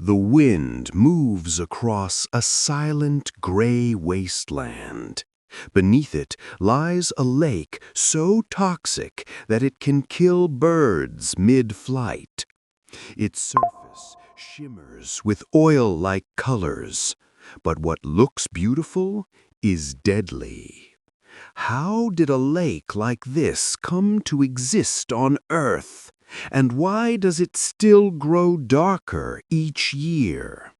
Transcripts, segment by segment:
The wind moves across a silent gray wasteland. Beneath it lies a lake so toxic that it can kill birds mid-flight. Its surface shimmers with oil-like colors, but what looks beautiful is deadly. How did a lake like this come to exist on Earth? And why does it still grow darker each year?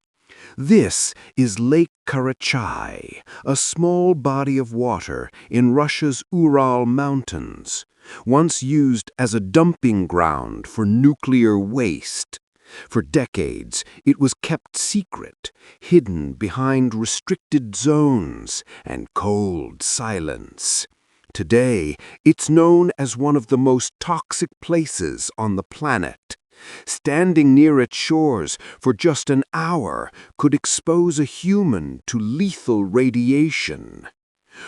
This is Lake Karachay, a small body of water in Russia's Ural Mountains, once used as a dumping ground for nuclear waste. For decades, it was kept secret, hidden behind restricted zones and cold silence. Today, it's known as one of the most toxic places on the planet. Standing near its shores for just an hour could expose a human to lethal radiation.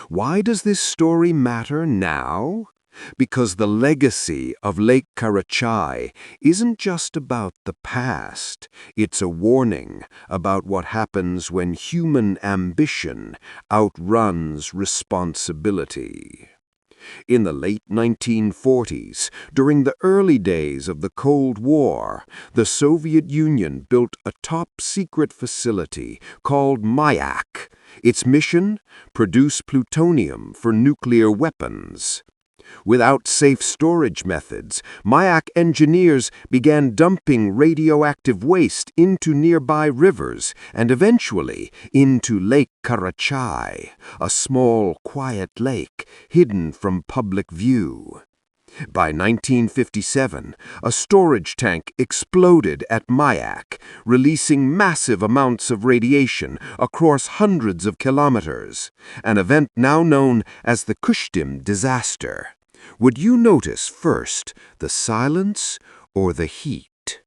Why does this story matter now? Because the legacy of Lake Karachay isn't just about the past. It's a warning about what happens when human ambition outruns responsibility. In the late 1940s, during the early days of the Cold War, the Soviet Union built a top-secret facility called Mayak. Its mission? Produce plutonium for nuclear weapons. Without safe storage methods, Mayak engineers began dumping radioactive waste into nearby rivers and eventually into Lake Karachay, a small, quiet lake hidden from public view. By 1957, a storage tank exploded at Mayak, releasing massive amounts of radiation across hundreds of kilometers, an event now known as the Kushtim disaster. Would you notice first the silence or the heat?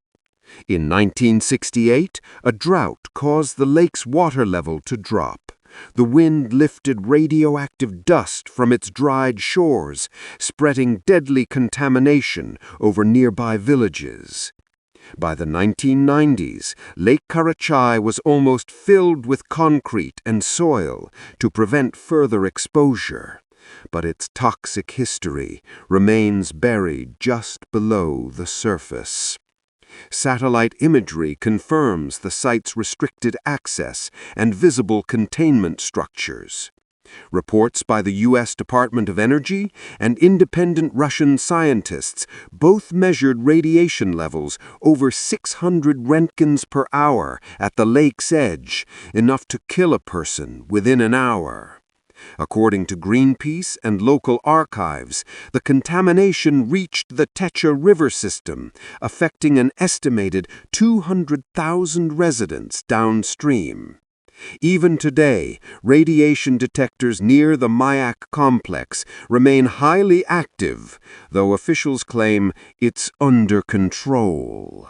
In 1968, a drought caused the lake's water level to drop. The wind lifted radioactive dust from its dried shores, spreading deadly contamination over nearby villages. By the 1990s, Lake Karachay was almost filled with concrete and soil to prevent further exposure. But its toxic history remains buried just below the surface. Satellite imagery confirms the site's restricted access and visible containment structures. Reports by the U.S. Department of Energy and independent Russian scientists both measured radiation levels over 600 roentgens per hour at the lake's edge, enough to kill a person within an hour. According to Greenpeace and local archives, the contamination reached the Techa River system, affecting an estimated 200,000 residents downstream. Even today, radiation detectors near the Mayak complex remain highly active, though officials claim it's under control.